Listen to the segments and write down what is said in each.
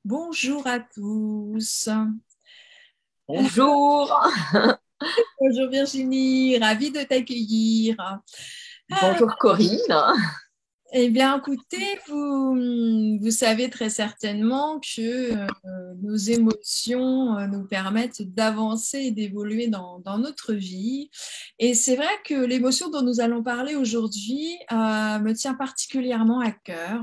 Bonjour à tous. Bonjour, Bonjour Virginie, ravie de t'accueillir. Ah, bonjour Corinne. eh bien, écoutez, vous savez très certainement que nos émotions nous permettent d'avancer et d'évoluer dans notre vie. Et c'est vrai que l'émotion dont nous allons parler aujourd'hui me tient particulièrement à cœur.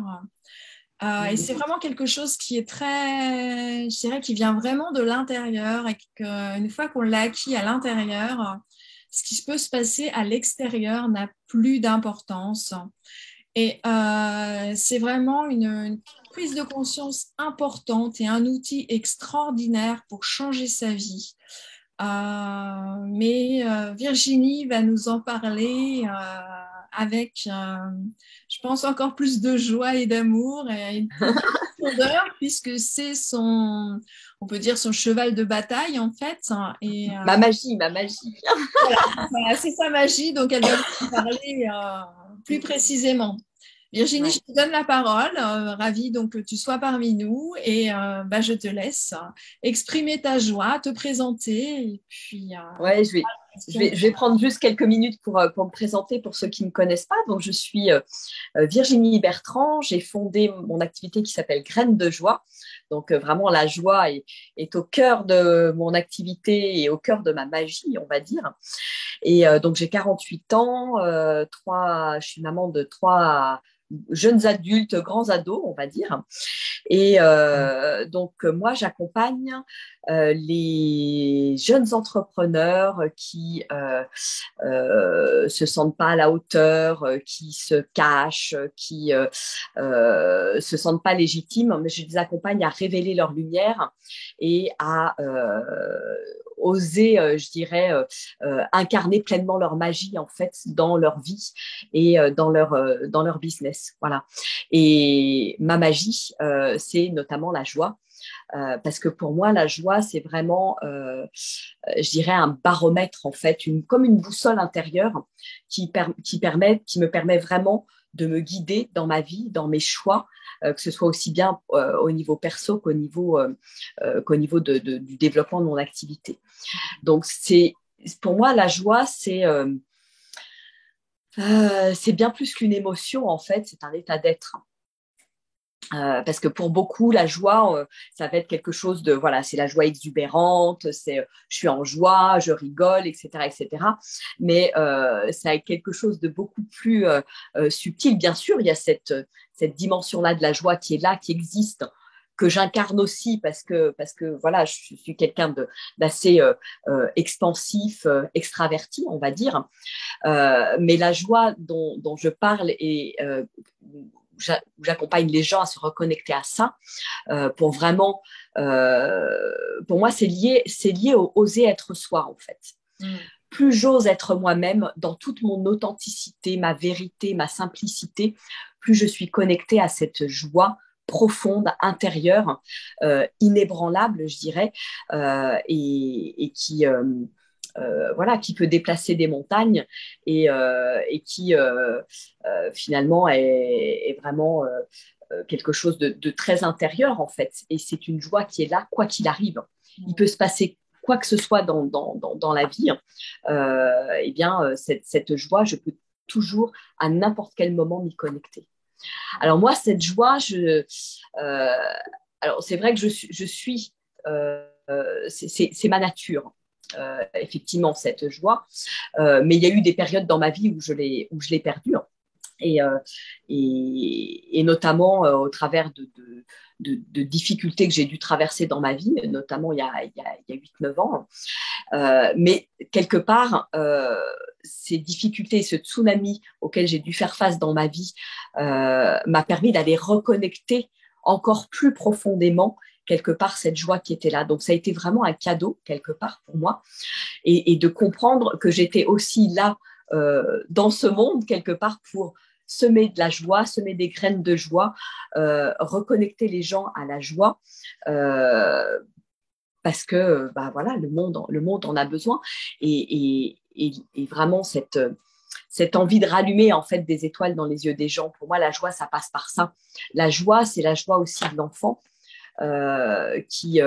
Et c'est vraiment quelque chose qui est très, je dirais, qui vient vraiment de l'intérieur et qu'une fois qu'on l'a acquis à l'intérieur, ce qui peut se passer à l'extérieur n'a plus d'importance. Et c'est vraiment une prise de conscience importante et un outil extraordinaire pour changer sa vie. Mais Virginie va nous en parler avec, je pense, encore plus de joie et d'amour et une plus grande profondeur puisque c'est son, on peut dire, son cheval de bataille en fait. Et Ma magie. voilà, c'est sa magie, donc elle va nous en parler plus précisément. Virginie, je Ouais. te donne la parole. Ravie donc que tu sois parmi nous et je te laisse exprimer ta joie, te présenter et puis Ouais, je vais prendre juste quelques minutes pour me présenter pour ceux qui ne me connaissent pas. Donc, je suis Virginie Bertrand. J'ai fondé mon activité qui s'appelle Graines de joie. Donc, vraiment, la joie est au cœur de mon activité et au cœur de ma magie, on va dire. Et donc, j'ai 48 ans. Je suis maman de trois jeunes adultes, grands ados, on va dire. Et donc, moi, j'accompagne les jeunes entrepreneurs qui se sentent pas à la hauteur, qui se cachent, qui se sentent pas légitimes, mais je les accompagne à révéler leur lumière et à oser, je dirais, incarner pleinement leur magie en fait dans leur vie et dans leur business. Voilà. Et ma magie, c'est notamment la joie. Parce que pour moi, la joie, c'est vraiment, je dirais, un baromètre, en fait, comme une boussole intérieure qui me permet vraiment de me guider dans ma vie, dans mes choix, que ce soit aussi bien au niveau perso qu'au niveau du développement de mon activité. Donc, pour moi, la joie, c'est bien plus qu'une émotion, en fait, c'est un état d'être. Parce que pour beaucoup, la joie, ça va être quelque chose de, voilà, c'est la joie exubérante, je suis en joie, je rigole, etc., etc. Mais ça va être quelque chose de beaucoup plus subtil. Bien sûr, il y a cette dimension-là de la joie qui est là, qui existe, que j'incarne aussi parce que voilà, je suis quelqu'un d'assez expansif, extraverti, on va dire. Mais la joie dont je parle et où j'accompagne les gens à se reconnecter à ça pour vraiment, pour moi, c'est lié au oser être soi en fait. mm, Plus j'ose être moi-même dans toute mon authenticité, ma vérité, ma simplicité, plus je suis connectée à cette joie profonde, intérieure, inébranlable, je dirais, et qui, voilà, qui peut déplacer des montagnes et qui finalement est vraiment quelque chose de très intérieur en fait. Et c'est une joie qui est là quoi qu'il arrive. Il peut se passer quoi que ce soit dans la vie, eh bien, cette joie, je peux toujours, à n'importe quel moment, m'y connecter. Alors moi, cette joie, euh, alors c'est vrai que je suis c'est ma nature. Effectivement, cette joie. Mais il y a eu des périodes dans ma vie où je l'ai perdue. Hein. Et, euh, et notamment au travers de difficultés que j'ai dû traverser dans ma vie, notamment il y a 8-9 ans. Mais quelque part, ces difficultés, ce tsunami auquel j'ai dû faire face dans ma vie m'a permis d'aller reconnecter encore plus profondément quelque part cette joie qui était là. Donc ça a été vraiment un cadeau quelque part pour moi et de comprendre que j'étais aussi là dans ce monde quelque part pour semer de la joie, semer des graines de joie, reconnecter les gens à la joie. Parce que bah voilà, le monde en a besoin et vraiment cette envie de rallumer en fait des étoiles dans les yeux des gens. Pour moi, la joie, ça passe par ça. La joie, c'est la joie aussi de l'enfant. qui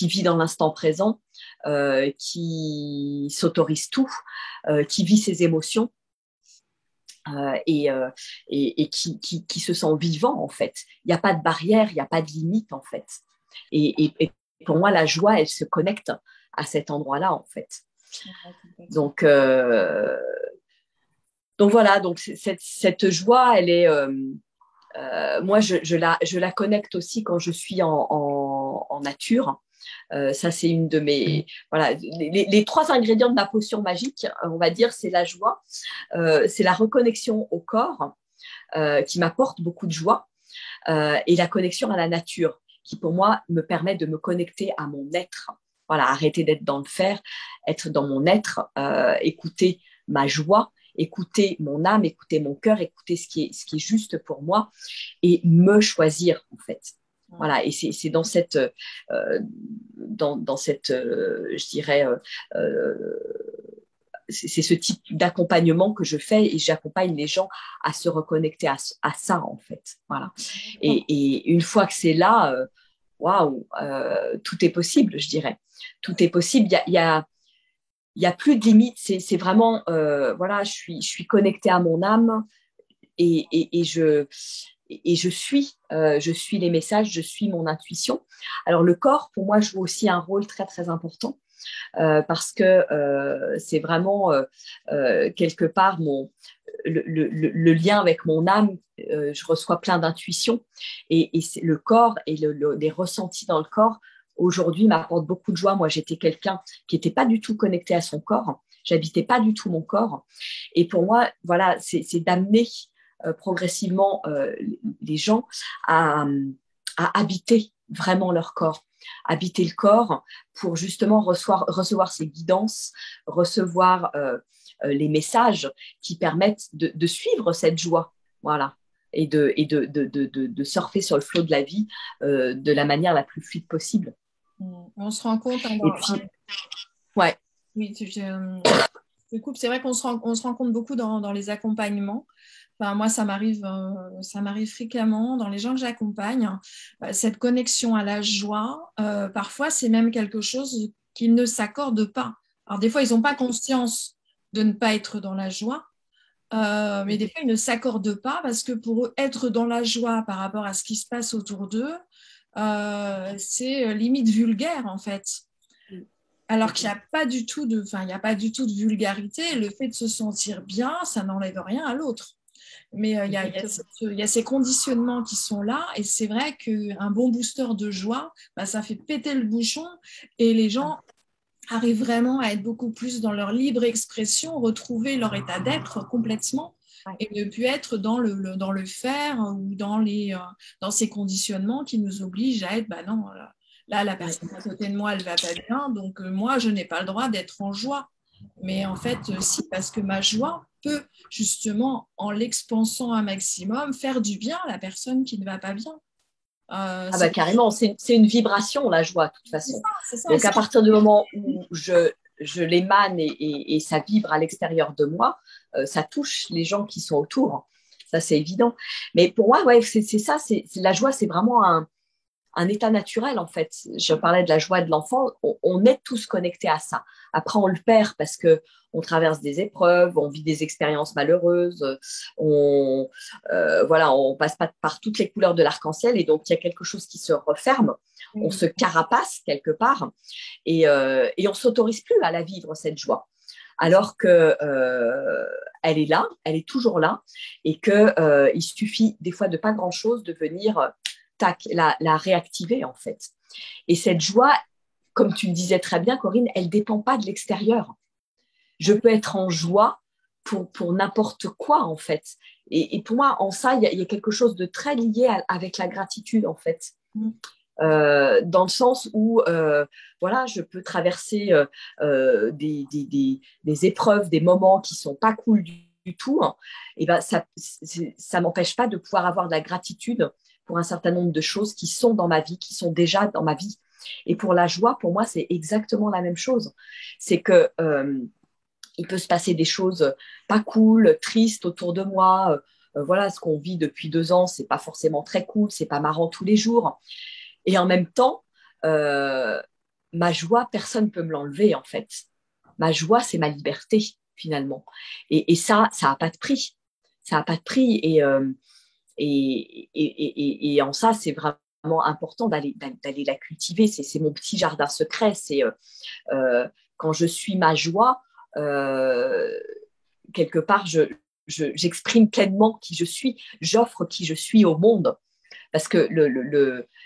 vit dans l'instant présent, qui s'autorise tout, qui vit ses émotions. Et qui se sent vivant, en fait. Il n'y a pas de barrière, il n'y a pas de limite, en fait. Et pour moi, la joie, elle se connecte à cet endroit-là, en fait. Donc voilà, donc cette joie, elle est... moi, je la connecte aussi quand je suis en nature. Ça, c'est une de mes... Voilà, les 3 ingrédients de ma potion magique, on va dire, c'est la joie, c'est la reconnexion au corps, qui m'apporte beaucoup de joie, et la connexion à la nature, qui pour moi me permet de me connecter à mon être. Voilà, arrêter d'être dans le faire, être dans mon être, écouter ma joie, écouter mon âme, écouter mon cœur, écouter ce qui est juste pour moi et me choisir, en fait. Voilà, et c'est dans cette, je dirais, c'est ce type d'accompagnement que je fais et j'accompagne les gens à se reconnecter à ça, en fait. Voilà. Et une fois que c'est là, waouh, tout est possible, je dirais. Tout est possible. Il y a plus de limites. C'est vraiment, voilà, je suis connectée à mon âme et je suis les messages, je suis mon intuition. Alors le corps, pour moi, joue aussi un rôle très très important. Parce que c'est vraiment quelque part le lien avec mon âme. Je reçois plein d'intuitions et le corps et les ressentis dans le corps aujourd'hui m'apportent beaucoup de joie. Moi, j'étais quelqu'un qui n'était pas du tout connecté à son corps. J'habitais pas du tout mon corps. Et pour moi, voilà, c'est d'amener progressivement les gens à habiter vraiment leur corps, habiter le corps pour justement recevoir ces guidances, recevoir les messages qui permettent de suivre cette joie, voilà, et de surfer sur le flot de la vie de la manière la plus fluide possible. On se rend compte. Et puis, ouais. Oui, je coupe. C'est vrai qu'on on se rend compte beaucoup dans les accompagnements. Enfin, moi, ça m'arrive fréquemment dans les gens que j'accompagne. Cette connexion à la joie, parfois, c'est même quelque chose qu'ils ne s'accordent pas. Alors, des fois, ils n'ont pas conscience de ne pas être dans la joie, mais des fois, ils ne s'accordent pas parce que pour eux, être dans la joie par rapport à ce qui se passe autour d'eux, c'est limite vulgaire, en fait. Alors qu'il n'y a pas du tout il n'y a pas du tout de vulgarité. Le fait de se sentir bien, ça n'enlève rien à l'autre. Mais il y a ces conditionnements qui sont là. Et c'est vrai qu'un bon booster de joie, bah, ça fait péter le bouchon et les gens arrivent vraiment à être beaucoup plus dans leur libre expression, retrouver leur état d'être complètement et ne plus être dans le faire ou dans ces conditionnements qui nous obligent à être, bah non, là, la personne à côté de moi, elle va pas bien, donc moi, je n'ai pas le droit d'être en joie. Mais en fait, si, parce que ma joie peut justement, en l'expansant un maximum, faire du bien à la personne qui ne va pas bien. Bah, carrément, c'est une vibration, la joie, de toute façon. C'est ça, donc, à partir du moment où je l'émane et ça vibre à l'extérieur de moi, ça touche les gens qui sont autour. Ça, c'est évident. Mais pour moi, ouais, c'est ça. La joie, c'est vraiment un état naturel, en fait. Je parlais de la joie de l'enfant. On est tous connectés à ça. Après, on le perd parce qu'on traverse des épreuves, on vit des expériences malheureuses, voilà, on passe pas par toutes les couleurs de l'arc-en-ciel et donc il y a quelque chose qui se referme. On se carapace quelque part et on s'autorise plus à la vivre, cette joie. Alors que elle est là, elle est toujours là et qu'il suffit des fois de pas grand-chose de venir la réactiver, en fait. Et cette joie, comme tu le disais très bien, Corinne, elle ne dépend pas de l'extérieur. Je peux être en joie pour n'importe quoi, en fait. Et pour moi, en ça, il y a quelque chose de très lié avec la gratitude, en fait. Dans le sens où voilà, je peux traverser des épreuves, des moments qui ne sont pas cool du tout, hein, et ben ça ne m'empêche pas de pouvoir avoir de la gratitude pour un certain nombre de choses qui sont dans ma vie, qui sont déjà dans ma vie. Et pour la joie, pour moi, c'est exactement la même chose. C'est que il peut se passer des choses pas cool, tristes autour de moi, voilà, ce qu'on vit depuis 2 ans, c'est pas forcément très cool, c'est pas marrant tous les jours. Et en même temps, ma joie, personne ne peut me l'enlever, en fait. Ma joie, c'est ma liberté, finalement. Et ça n'a pas de prix. Ça n'a pas de prix. Et en ça, c'est vraiment important d'aller la cultiver. C'est mon petit jardin secret. C'est quand je suis ma joie, quelque part, j'exprime pleinement qui je suis. J'offre qui je suis au monde. Parce que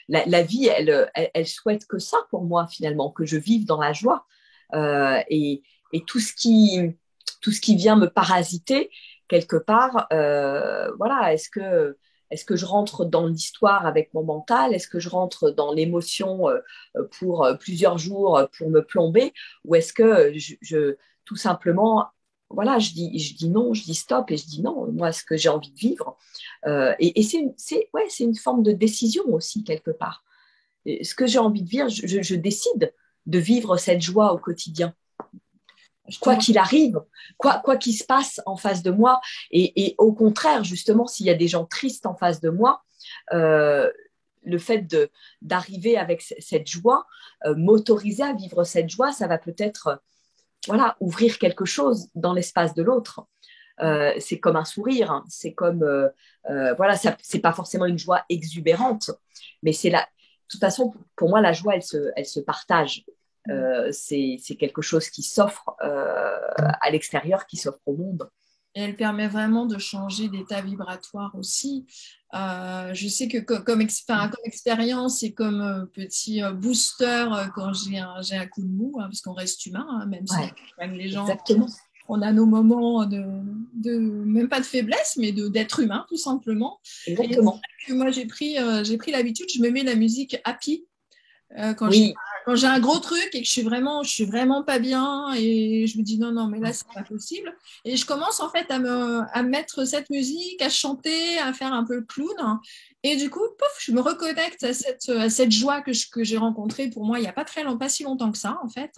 la vie, elle souhaite que ça pour moi, finalement, que je vive dans la joie. Et tout ce qui vient me parasiter, quelque part, voilà, est-ce que je rentre dans l'histoire avec mon mental? Est-ce que je rentre dans l'émotion pour plusieurs jours pour me plomber? Ou est-ce que tout simplement, voilà, je dis non, je dis stop et je dis non, moi, ce que j'ai envie de vivre. Et c'est une forme de décision aussi, quelque part. Et ce que j'ai envie de vivre, je décide de vivre cette joie au quotidien. Quoi qu'il arrive, quoi qu'il se passe en face de moi. Et au contraire, justement, s'il y a des gens tristes en face de moi, le fait d'arriver avec cette joie, m'autoriser à vivre cette joie, ça va peut-être voilà, ouvrir quelque chose dans l'espace de l'autre. C'est comme un sourire, hein. C'est comme voilà, c'est pas forcément une joie exubérante, mais c'est la. De toute façon, pour moi, la joie, elle se partage. C'est quelque chose qui s'offre à l'extérieur, qui s'offre au monde. Et elle permet vraiment de changer d'état vibratoire aussi. Je sais que comme expérience et comme petit booster quand j'ai un coup de mou, hein, parce qu'on reste humain, hein, même si même les gens, exactement. On a nos moments même pas de faiblesse, mais d'être humain, tout simplement. Exactement. Et que moi, j'ai pris l'habitude, je me mets la musique happy quand oui. quand j'ai un gros truc et que je suis vraiment pas bien et je me dis non, non, mais là, c'est pas possible. Et je commence en fait à mettre cette musique, à chanter, à faire un peu le clown. Et du coup, pouf, je me reconnecte à cette joie que j'ai rencontrée pour moi il n'y a pas si longtemps que ça, en fait.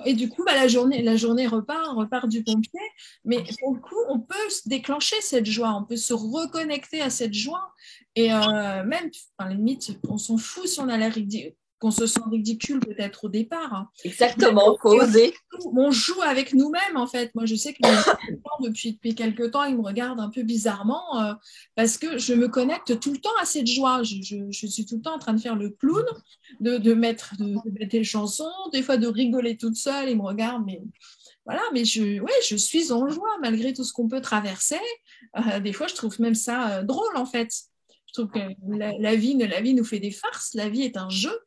Et du coup, bah, la journée repart du pompier. Mais pour le coup, on peut se déclencher cette joie, on peut se reconnecter à cette joie. Et même, enfin, limite, on s'en fout si on a l'air ridicule, qu'on se sent ridicule peut-être au départ. Hein. Exactement, il faut oser. On joue avec nous-mêmes, en fait. Moi, je sais que depuis quelques temps, ils me regardent un peu bizarrement parce que je me connecte tout le temps à cette joie. Je suis tout le temps en train de faire le clown, de mettre des chansons, des fois de rigoler toute seule. Ils me regardent, mais voilà, mais je suis en joie malgré tout ce qu'on peut traverser. Des fois, je trouve même ça drôle, en fait. Je trouve que la vie nous fait des farces. La vie est un jeu.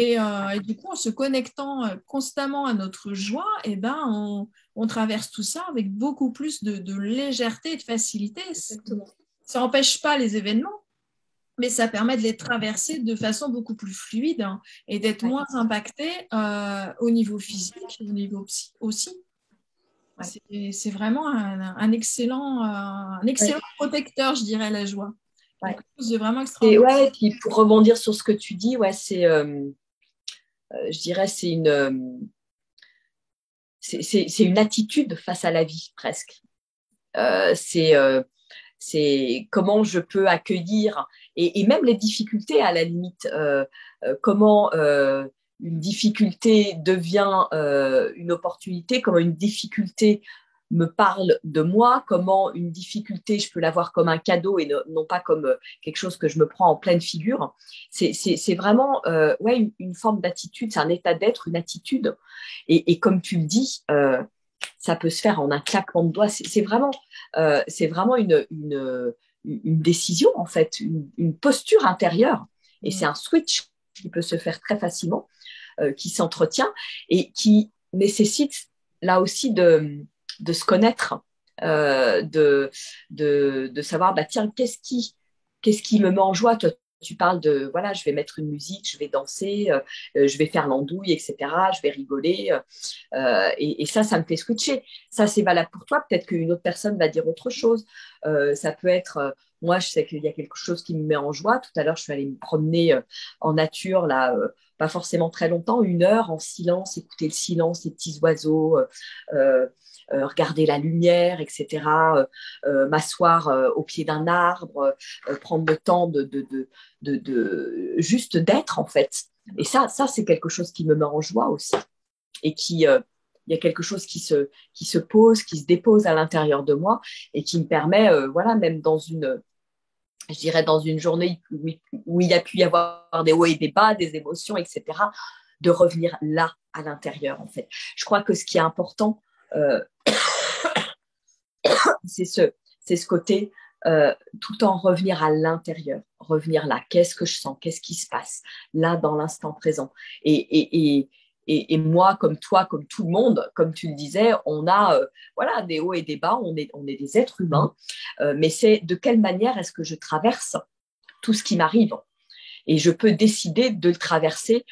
Et du coup, en se connectant constamment à notre joie, eh ben, on traverse tout ça avec beaucoup plus de légèreté et de facilité. Ça n'empêche pas les événements, mais ça permet de les traverser de façon beaucoup plus fluide hein, et d'être moins impacté au niveau physique, au niveau psy aussi. C'est vraiment un excellent protecteur, je dirais, la joie. Quelque chose de vraiment extraordinaire. Et puis pour rebondir sur ce que tu dis, c'est je dirais, c'est une attitude face à la vie presque. C'est comment je peux accueillir et même les difficultés à la limite. Comment une difficulté devient une opportunité, comment une difficulté me parle de moi, comment une difficulté, je peux la voir comme un cadeau et non pas comme quelque chose que je me prends en pleine figure. C'est vraiment une forme d'attitude, c'est un état d'être, une attitude. Et comme tu le dis, ça peut se faire en un claquement de doigts. C'est vraiment une décision, en fait, une posture intérieure. Et c'est un switch qui peut se faire très facilement, qui s'entretient et qui nécessite là aussi de se connaître, de savoir, bah, tiens, qu'est-ce qui me met en joie? Toi, tu parles de, voilà, je vais mettre une musique, je vais danser, je vais faire l'andouille, etc. Je vais rigoler. Et ça me fait switcher. Ça, c'est valable pour toi. Peut-être qu'une autre personne va dire autre chose. Ça peut être, moi, je sais qu'il y a quelque chose qui me met en joie. Tout à l'heure, je suis allée me promener en nature, là, pas forcément très longtemps, 1 heure en silence, écouter le silence, les petits oiseaux, regarder la lumière, etc., m'asseoir au pied d'un arbre, prendre le temps juste d'être, en fait. Et ça c'est quelque chose qui me met en joie aussi. Et il y a quelque chose qui se pose, qui se dépose à l'intérieur de moi et qui me permet, voilà, même je dirais dans une journée où il y a pu y avoir des hauts et des bas, des émotions, etc., de revenir là, à l'intérieur, en fait. Je crois que ce qui est important, euh, c'est ce côté tout le temps revenir à l'intérieur, revenir là. Qu'est-ce que je sens? Qu'est-ce qui se passe là dans l'instant présent? Et moi, comme toi, comme tout le monde, comme tu le disais, on a voilà, des hauts et des bas, on est des êtres humains, mais c'est de quelle manière est-ce que je traverse tout ce qui m'arrive? Et je peux décider de le traverser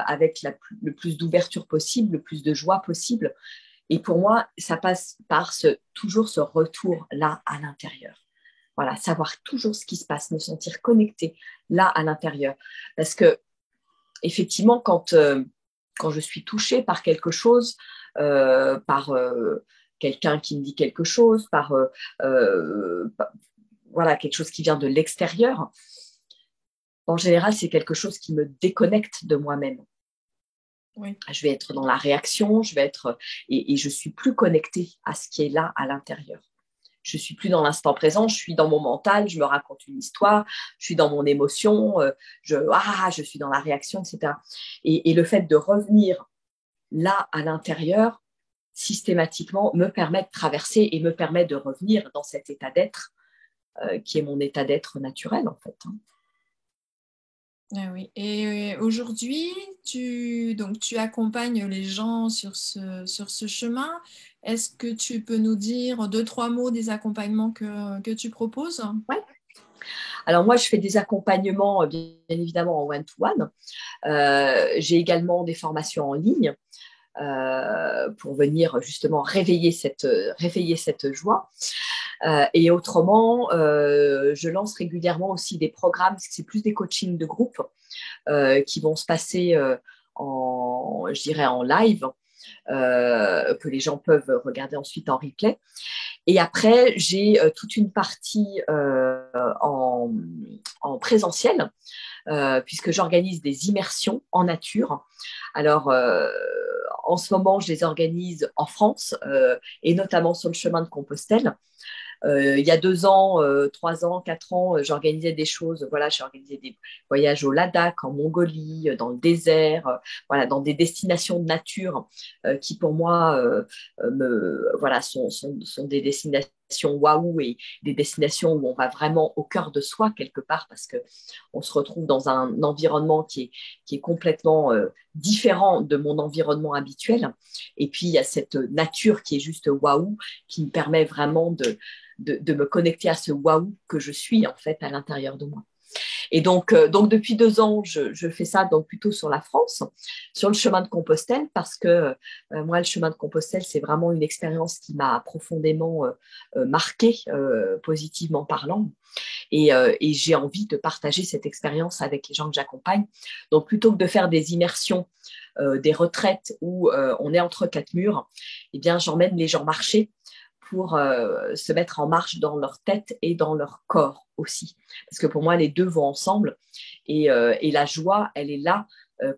avec le plus d'ouverture possible, le plus de joie possible. Et pour moi, ça passe par toujours ce retour là à l'intérieur. Voilà, savoir toujours ce qui se passe, me sentir connecté là à l'intérieur. Parce que effectivement, quand je suis touchée par quelque chose, par quelqu'un qui me dit quelque chose, voilà, quelque chose qui vient de l'extérieur, en général, c'est quelque chose qui me déconnecte de moi-même. Oui. Je vais être dans la réaction, et je suis plus connectée à ce qui est là à l'intérieur. Je suis plus dans l'instant présent, je suis dans mon mental, je me raconte une histoire, je suis dans mon émotion, je suis dans la réaction, etc. Et le fait de revenir là à l'intérieur, systématiquement, me permet de traverser et me permet de revenir dans cet état d'être qui est mon état d'être naturel, en fait. Ah oui. Et aujourd'hui, donc, tu accompagnes les gens sur sur ce chemin. Est-ce que tu peux nous dire deux, trois mots des accompagnements que tu proposes? Ouais. Alors moi, je fais des accompagnements, bien évidemment, en one-to-one. J'ai également des formations en ligne pour venir justement réveiller cette joie. Et autrement, je lance régulièrement aussi des programmes, parce que c'est plus des coachings de groupe qui vont se passer je dirais en live, que les gens peuvent regarder ensuite en replay. Et après, j'ai toute une partie en présentiel, puisque j'organise des immersions en nature. Alors, en ce moment, je les organise en France et notamment sur le chemin de Compostelle. Il y a 2 ans, 3 ans, 4 ans, j'organisais des choses. Voilà, j'ai organisé des voyages au Ladakh, en Mongolie, dans le désert, voilà, dans des destinations de nature qui, pour moi, voilà, sont des destinations waouh et des destinations où on va vraiment au cœur de soi quelque part parce que on se retrouve dans un environnement qui est complètement différent de mon environnement habituel. Et puis, il y a cette nature qui est juste waouh, qui me permet vraiment de me connecter à ce waouh que je suis en fait à l'intérieur de moi. Et donc depuis 2 ans, je fais ça donc plutôt sur la France, sur le chemin de Compostelle, parce que moi, le chemin de Compostelle, c'est vraiment une expérience qui m'a profondément marquée, positivement parlant. Et j'ai envie de partager cette expérience avec les gens que j'accompagne. Donc plutôt que de faire des immersions, des retraites où on est entre quatre murs, eh bien, j'emmène les gens marcher pour se mettre en marche dans leur tête et dans leur corps aussi. Parce que pour moi, les deux vont ensemble. Et la joie, elle est là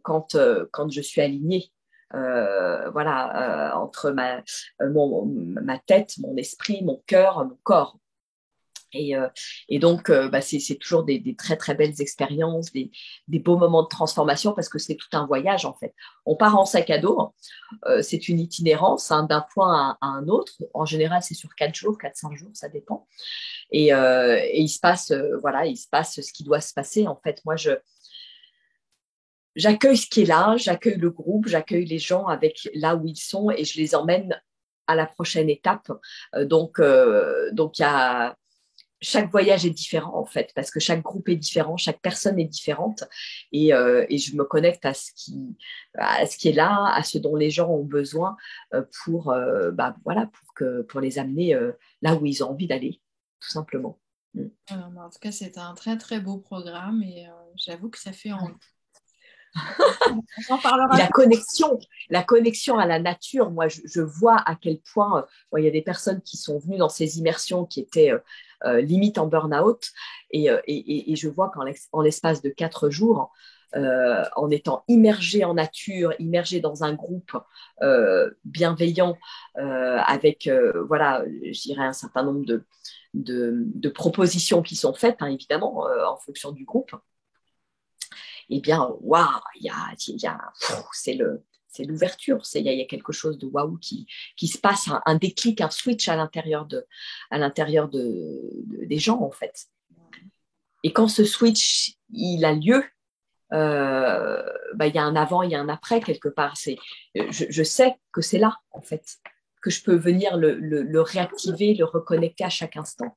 quand je suis alignée. Voilà, entre ma tête, mon esprit, mon cœur, mon corps. Et donc, c'est toujours des très, très belles expériences, des beaux moments de transformation parce que c'est tout un voyage en fait. On part en sac à dos, c'est une itinérance hein, d'un point à un autre. En général, c'est sur 4 jours, 4-5 jours, ça dépend. Et il se passe, voilà, il se passe ce qui doit se passer. En fait, moi, j'accueille ce qui est là, j'accueille le groupe, j'accueille les gens avec là où ils sont et je les emmène à la prochaine étape. Donc il y a chaque voyage est différent en fait, parce que chaque groupe est différent, chaque personne est différente, et je me connecte à ce qui est là, à ce dont les gens ont besoin voilà, pour les amener là où ils ont envie d'aller, tout simplement. Mm. En tout cas, c'est un très très beau programme et j'avoue que ça fait envie. On en parlera. La connexion à la nature, moi, je vois à quel point il y a des personnes qui sont venues dans ces immersions qui étaient limite en burn-out et je vois qu'en l'espace de 4 jours, en étant immergé en nature, immergé dans un groupe bienveillant avec, voilà, je dirais un certain nombre de propositions qui sont faites, hein, évidemment, en fonction du groupe, eh bien, waouh, c'est l'ouverture, il y a quelque chose de waouh qui se passe, un déclic, un switch à l'intérieur des gens, en fait. Et quand ce switch, il a lieu, il y a un avant, il y a un après, quelque part. Je sais que c'est là, en fait, que je peux venir le réactiver, le reconnecter à chaque instant.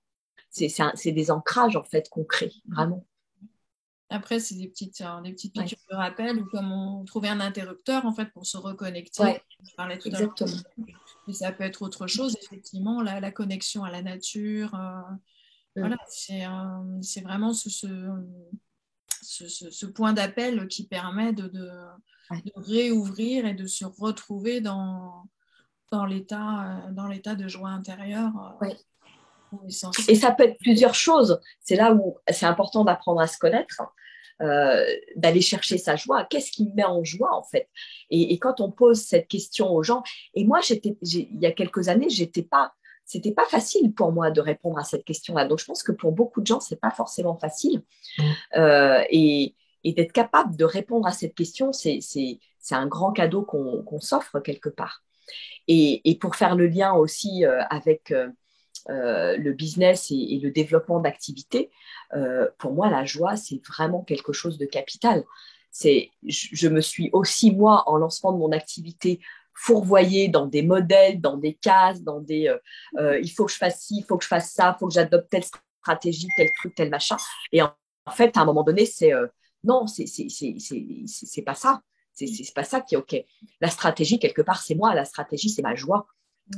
C'est des ancrages, en fait, qu'on crée, vraiment. Après, c'est des petites piqûres de rappel ou comme on trouvait un interrupteur en fait pour se reconnecter. Ouais, Je parlais tout exactement. à l'heure. Mais ça peut être autre chose, effectivement, la connexion à la nature. Voilà, c'est vraiment ce point d'appel qui permet de réouvrir et de se retrouver dans l'état de joie intérieure. Ouais. Et ça peut être plusieurs choses. C'est là où c'est important d'apprendre à se connaître. D'aller chercher sa joie. Qu'est-ce qui me met en joie, en fait? Et quand on pose cette question aux gens, et moi, il y a quelques années, c'était pas facile pour moi de répondre à cette question-là. Donc, je pense que pour beaucoup de gens, c'est pas forcément facile. Et d'être capable de répondre à cette question, c'est un grand cadeau qu'on s'offre quelque part. Et pour faire le lien aussi avec le business et le développement d'activités, pour moi, la joie, c'est vraiment quelque chose de capital. Je me suis aussi, moi, en lancement de mon activité, fourvoyée dans des modèles, dans des cases, il faut que je fasse ci, il faut que je fasse ça, il faut que j'adopte telle stratégie, tel truc, tel machin. Et en fait, à un moment donné, non, c'est pas ça. C'est pas ça qui est OK. La stratégie, quelque part, c'est moi. La stratégie, c'est ma joie.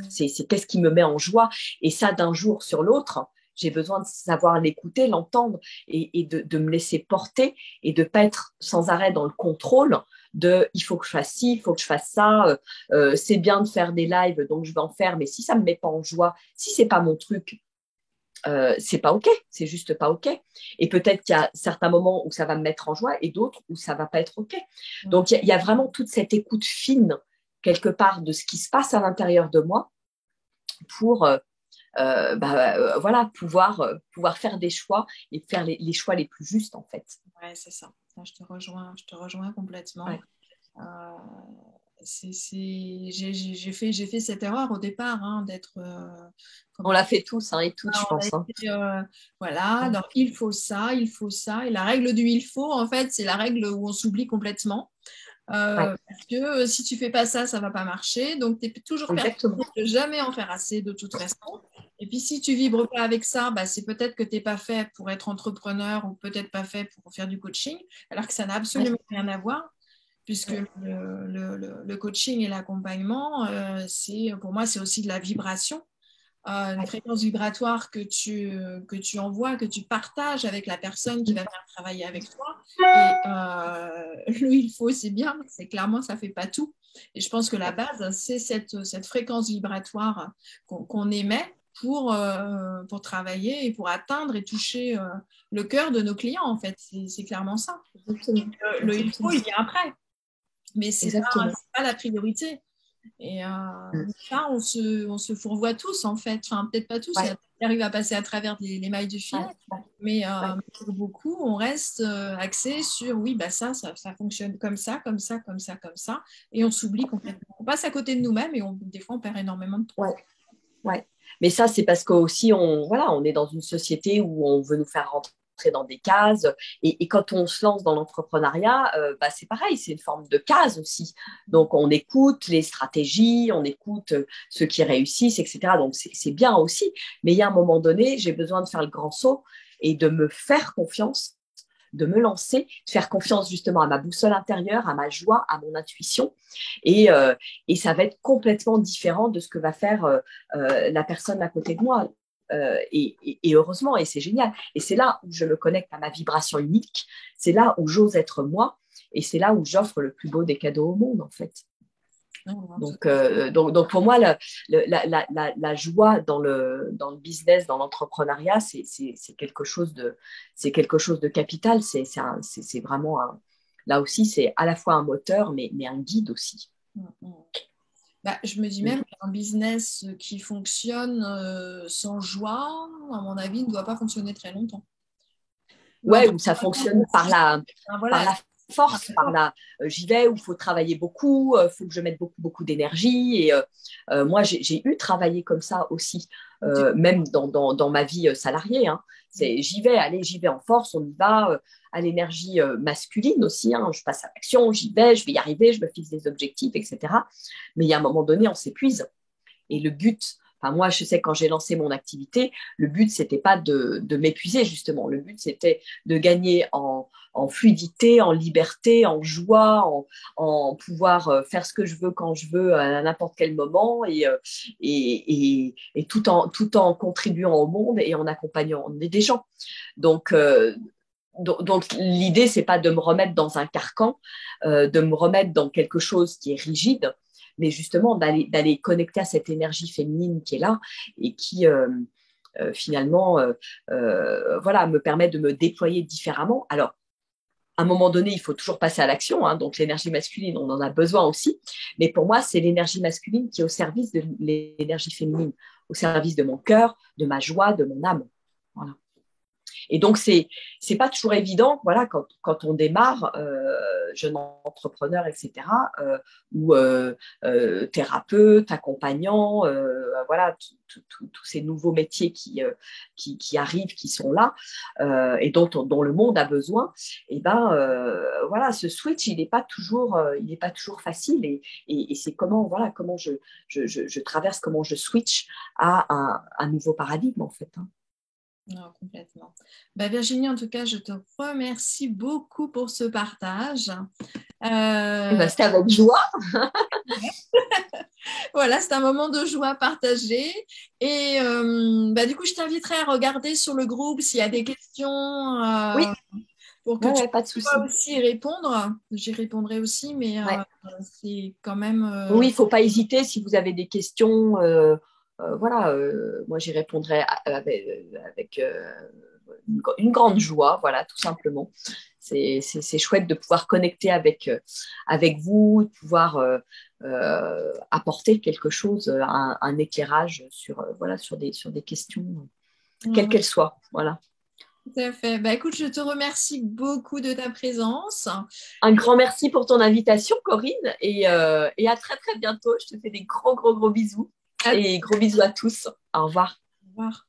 C'est qu'est-ce qui me met en joie. Et ça, d'un jour sur l'autre, j'ai besoin de savoir l'écouter, l'entendre et de me laisser porter et de ne pas être sans arrêt dans le contrôle de il faut que je fasse ci, il faut que je fasse ça. C'est bien de faire des lives, donc je vais en faire, mais si ça ne me met pas en joie, si ce n'est pas mon truc, c'est pas OK, c'est juste pas OK. Et peut-être qu'il y a certains moments où ça va me mettre en joie et d'autres où ça va pas être OK. Donc, il y a vraiment toute cette écoute fine, quelque part, de ce qui se passe à l'intérieur de moi pour voilà, pouvoir faire des choix et faire les choix les plus justes, en fait. Ouais, c'est ça. Je te rejoins complètement. Ouais. J'ai fait cette erreur au départ, hein, d'être. On l'a fait tous et toutes, je pense. Voilà, alors il faut ça, il faut ça. Et la règle du il faut, en fait, c'est la règle où on s'oublie complètement. Parce que si tu fais pas ça, ça va pas marcher. Donc, tu es toujours persuadé de jamais en faire assez de toute façon. Et puis, si tu vibres pas avec ça, c'est peut-être que tu n'es pas fait pour être entrepreneur ou peut-être pas fait pour faire du coaching, alors que ça n'a absolument rien à voir, puisque le coaching et l'accompagnement, pour moi, c'est aussi de la vibration. Une fréquence vibratoire que tu envoies, que tu partages avec la personne qui va venir travailler avec toi. Et il faut, c'est bien, c'est clairement, ça ne fait pas tout. Et je pense que la base, c'est cette fréquence vibratoire qu'on émet pour travailler et pour atteindre et toucher le cœur de nos clients, en fait. C'est clairement ça. Le il faut, il vient après. Mais ce n'est pas la priorité. Et ça, on se fourvoie tous, en fait. Enfin, peut-être pas tous, on arrive à passer à travers les mailles du filet. Mais pour beaucoup, on reste axé sur oui, ça fonctionne comme ça, comme ça, comme ça, comme ça. Et on s'oublie complètement. On passe à côté de nous-mêmes et des fois, on perd énormément de temps. Ouais. Mais ça, c'est parce qu'aussi, on est dans une société où on veut nous faire rentrer dans des cases. Et quand on se lance dans l'entrepreneuriat, c'est pareil, c'est une forme de case aussi. Donc, on écoute les stratégies, on écoute ceux qui réussissent, etc. Donc, c'est bien aussi. Mais il y a un moment donné, j'ai besoin de faire le grand saut et de me faire confiance, de me lancer, de faire confiance justement à ma boussole intérieure, à ma joie, à mon intuition. Et ça va être complètement différent de ce que va faire la personne à côté de moi. Et heureusement, et c'est génial. Et c'est là où je me connecte à ma vibration unique. C'est là où j'ose être moi. Et c'est là où j'offre le plus beau des cadeaux au monde, en fait. Donc, pour moi, la joie dans le business, dans l'entrepreneuriat, c'est quelque chose de capital. C'est vraiment là aussi, c'est à la fois un moteur, mais un guide aussi. Bah, je me dis même qu'un business qui fonctionne sans joie, à mon avis, ne doit pas fonctionner très longtemps. Ouais, où ça fonctionne par la force, j'y vais, où il faut travailler beaucoup, il faut que je mette beaucoup d'énergie. Et moi, j'ai eu travaillé comme ça aussi, même dans ma vie salariée. Hein. J'y vais en force, on y va, à l'énergie masculine aussi. Hein. Je passe à l'action, j'y vais, je vais y arriver, je me fixe des objectifs, etc. Mais il y a un moment donné, on s'épuise. Et le but, moi, je sais, quand j'ai lancé mon activité, le but, c'était pas de m'épuiser, justement. Le but, c'était de gagner en fluidité, en liberté, en joie, en pouvoir faire ce que je veux quand je veux, à n'importe quel moment, et tout en contribuant au monde et en accompagnant des gens. Donc, l'idée, c'est pas de me remettre dans un carcan, de me remettre dans quelque chose qui est rigide, mais justement d'aller connecter à cette énergie féminine qui est là et qui finalement me permet de me déployer différemment. Alors, à un moment donné, il faut toujours passer à l'action, hein, donc l'énergie masculine, on en a besoin aussi, mais pour moi, c'est l'énergie masculine qui est au service de l'énergie féminine, au service de mon cœur, de ma joie, de mon âme. Voilà. Et donc, c'est pas toujours évident, voilà, quand on démarre, jeune entrepreneur, etc., ou thérapeute, accompagnant, voilà, tous ces nouveaux métiers qui arrivent, qui sont là, et dont le monde a besoin. Et voilà, ce switch, il n'est pas toujours facile. Et c'est comment je traverse, comment je switch à un nouveau paradigme, en fait. Hein. Non, complètement. Virginie, en tout cas, je te remercie beaucoup pour ce partage. C'était avec joie. Voilà, c'est un moment de joie partagé. Et du coup, je t'inviterai à regarder sur le groupe s'il y a des questions Oui. pour que tu pas de souci. puisses aussi y répondre. J'y répondrai aussi, mais c'est quand même… Oui, il ne faut pas hésiter si vous avez des questions. Moi, j'y répondrai avec une grande joie, voilà, tout simplement. C'est chouette de pouvoir connecter avec vous, de pouvoir apporter quelque chose, un éclairage sur des questions, quelles qu'elles soient. Voilà. Tout à fait. Écoute, je te remercie beaucoup de ta présence. Un grand merci pour ton invitation, Corinne, et à très, très bientôt. Je te fais des gros, gros, gros bisous. Et gros bisous à tous. Au revoir. Au revoir.